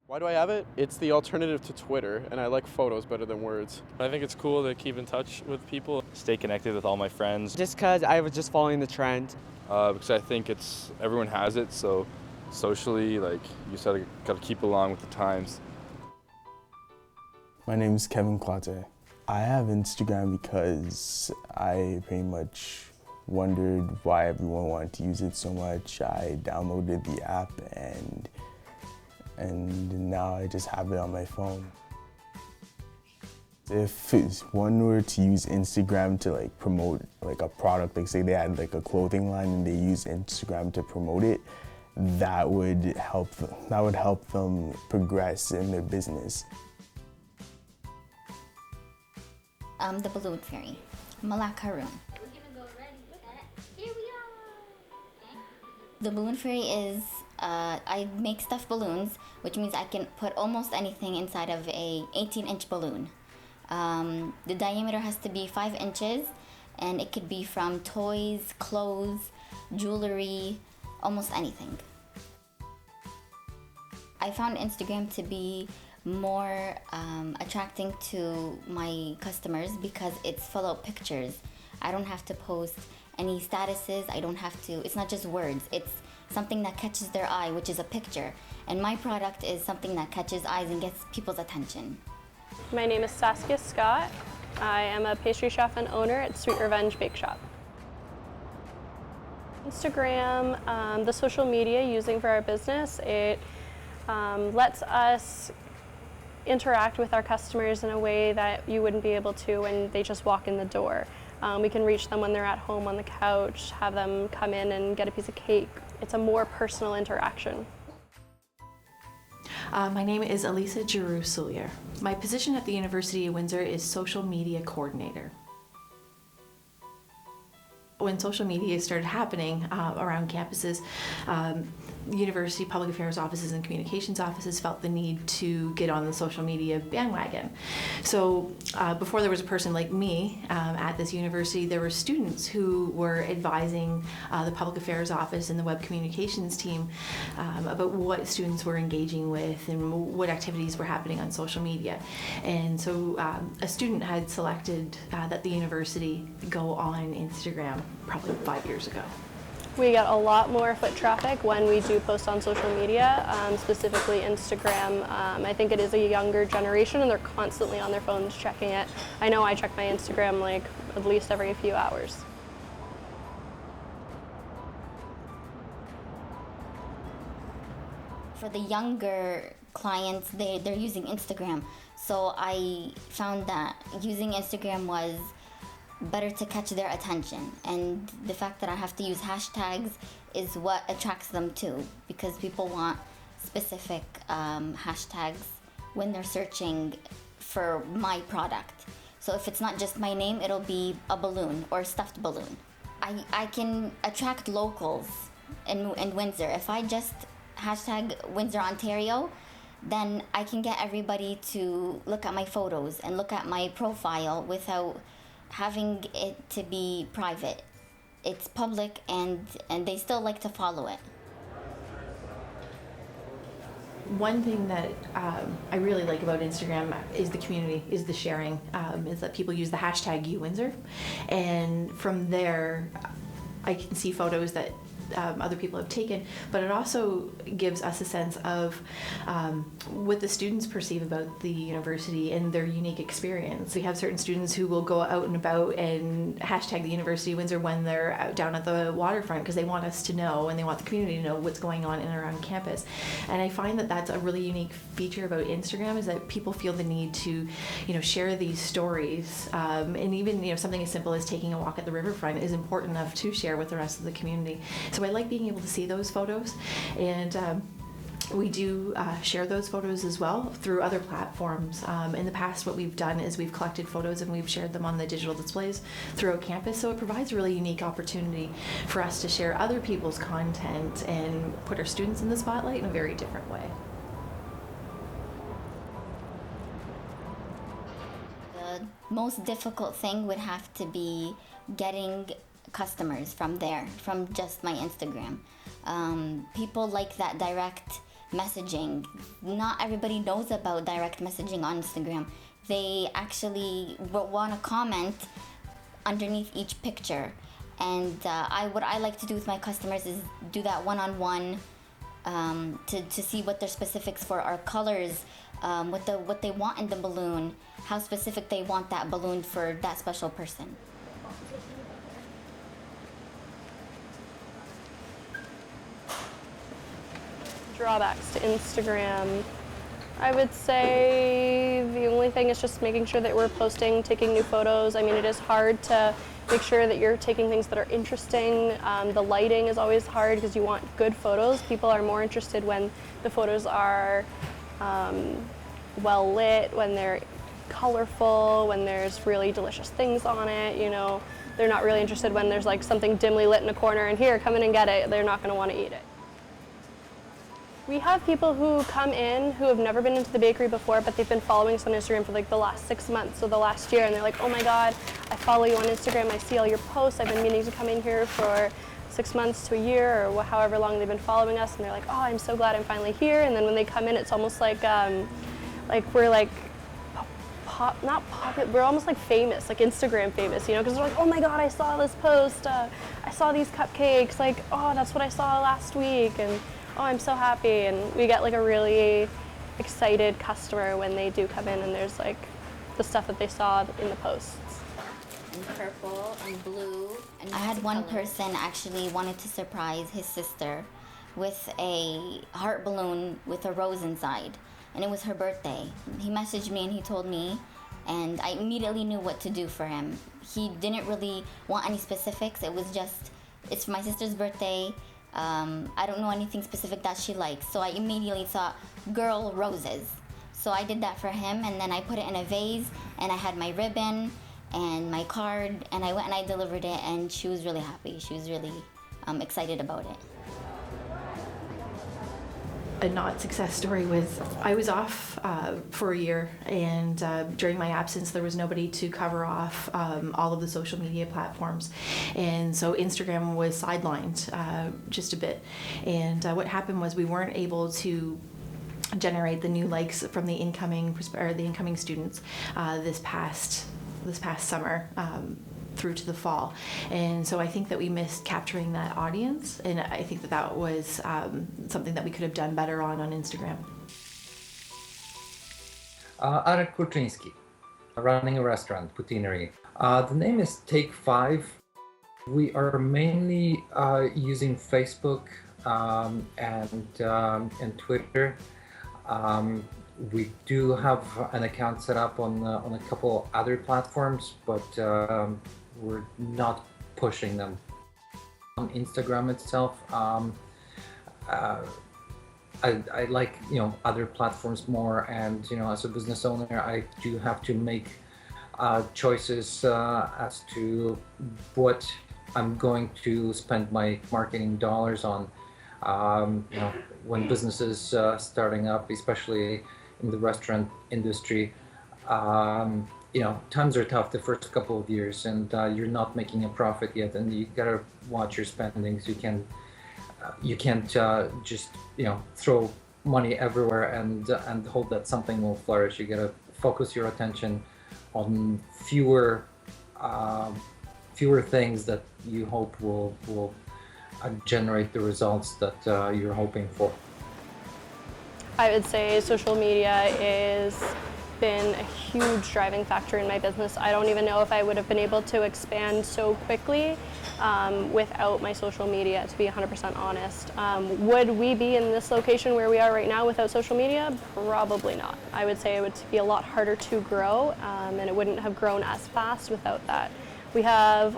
Why do I have it? It's the alternative to Twitter, and I like photos better than words. I think it's cool to keep in touch with people. Stay connected with all my friends. Just because I was just following the trend. Because I think everyone has it, so socially, you just gotta keep along with the times. My name is Clottey. I have Instagram because I pretty much wondered why everyone wanted to use it so much. I downloaded the app and now I just have it on my phone. If one were to use Instagram to promote a product, say they had a clothing line and they use Instagram to promote it, that would help them progress in their business. The balloon fairy, Malak Haroun. The balloon fairy is, I make stuffed balloons, which means I can put almost anything inside of a 18-inch balloon. The diameter has to be 5 inches, and it could be from toys, clothes, jewelry, almost anything. I found Instagram to be more attracting to my customers because it's full of pictures. I don't have to post any statuses, it's not just words, it's something that catches their eye, which is a picture. And my product is something that catches eyes and gets people's attention. My name is Saskia Scott. I am a pastry chef and owner at Sweet Revenge Bake Shop. Instagram, the social media using for our business, it lets us interact with our customers in a way that you wouldn't be able to when they just walk in the door. We can reach them when they're at home on the couch, have them come in and get a piece of cake. It's a more personal interaction. My name is Elisa Giroux-Soulier. My position at the University of Windsor is Social Media Coordinator. When social media started happening around campuses, university public affairs offices and communications offices felt the need to get on the social media bandwagon. So before there was a person like me at this university, there were students who were advising the public affairs office and the web communications team about what students were engaging with and what activities were happening on social media. And so a student had selected that the university go on Instagram probably 5 years ago. We get a lot more foot traffic when we do post on social media, specifically Instagram. I think it is a younger generation and they're constantly on their phones checking it. I know I check my Instagram at least every few hours. For the younger clients, they're using Instagram. So I found that using Instagram was better to catch their attention, and the fact that I have to use hashtags is what attracts them too, because people want specific hashtags when they're searching for my product. So if it's not just my name, it'll be a balloon or a stuffed balloon. I can attract locals in Windsor. If I just hashtag Windsor, Ontario, then I can get everybody to look at my photos and look at my profile without having it to be private. It's public and they still like to follow it. One thing that I really like about Instagram is the community, is the sharing, is that people use the hashtag UWindsor, and from there I can see photos that other people have taken, but it also gives us a sense of what the students perceive about the university and their unique experience. We have certain students who will go out and about and hashtag the University of Windsor when they're out down at the waterfront because they want us to know and they want the community to know what's going on in and around campus. And I find that that's a really unique feature about Instagram, is that people feel the need to, share these stories, and even something as simple as taking a walk at the riverfront is important enough to share with the rest of the community. So I like being able to see those photos, and we do share those photos as well through other platforms. In the past, what we've done is we've collected photos and we've shared them on the digital displays throughout campus, so it provides a really unique opportunity for us to share other people's content and put our students in the spotlight in a very different way. The most difficult thing would have to be getting customers from just my Instagram. People like that direct messaging. Not everybody knows about direct messaging on Instagram. They actually want to comment underneath each picture. And what I like to do with my customers is do that one-on-one to see what their specifics for are colors, what they want in the balloon, how specific they want that balloon for that special person. Drawbacks to Instagram. I would say the only thing is just making sure that we're posting, taking new photos. I mean, it is hard to make sure that you're taking things that are interesting. The lighting is always hard because you want good photos. People are more interested when the photos are well lit, when they're colorful, when there's really delicious things on it, you know. They're not really interested when there's like something dimly lit in a corner and here, come in and get it. They're not going to want to eat it. We have people who come in who have never been into the bakery before, but they've been following us on Instagram for like the last 6 months, so the last year, and they're like, oh my God, I follow you on Instagram, I see all your posts, I've been meaning to come in here for 6 months to a year, or however long they've been following us, and they're like, oh, I'm so glad I'm finally here, and then when they come in, it's almost like we're like, not popular, we're almost like famous, like Instagram famous, you know, because they're like, oh my God, I saw this post, I saw these cupcakes, like, oh, that's what I saw last week, and oh, I'm so happy, and we get like a really excited customer when they do come in and there's like the stuff that they saw in the posts. And purple and blue. And I had one person actually wanted to surprise his sister with a heart balloon with a rose inside, and it was her birthday. He messaged me and he told me, and I immediately knew what to do for him. He didn't really want any specifics. It was just, it's my sister's birthday. I don't know anything specific that she likes, so I immediately thought, girl, roses. So I did that for him, and then I put it in a vase, and I had my ribbon and my card, and I went and I delivered it, and she was really happy. She was really excited about it. A not success story was I was off for a year, and during my absence there was nobody to cover off all of the social media platforms, and so Instagram was sidelined just a bit, and what happened was we weren't able to generate the new likes from the incoming students this past summer through to the fall, and so I think that we missed capturing that audience, and I think that that was something that we could have done better on Instagram. Arek Kulczynski, running a restaurant, poutineery. The name is Take 5. We are mainly using Facebook and Twitter. We do have an account set up on a couple other platforms, but we're not pushing them. On Instagram itself, I like, you know, other platforms more, and, you know, as a business owner, I do have to make choices as to what I'm going to spend my marketing dollars on. You know, when businesses starting up, especially in the restaurant industry, you know, times are tough the first couple of years, and you're not making a profit yet, and you gotta watch your spendings. You can't just, you know, throw money everywhere and hope that something will flourish. You gotta focus your attention on fewer things that you hope will generate the results that you're hoping for. I would say social media has been a huge driving factor in my business. I don't even know if I would have been able to expand so quickly without my social media, to be 100% honest. Would we be in this location where we are right now without social media? Probably not. I would say it would be a lot harder to grow, and it wouldn't have grown as fast without that. We have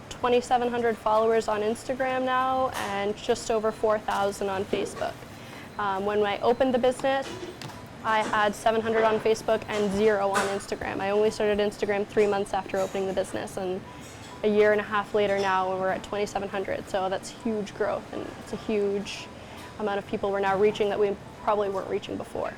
2,700 followers on Instagram now and just over 4,000 on Facebook. When I opened the business, I had 700 on Facebook and 0 on Instagram. I only started Instagram 3 months after opening the business, and a year and a half later now we're at 2,700. So that's huge growth, and it's a huge amount of people we're now reaching that we probably weren't reaching before.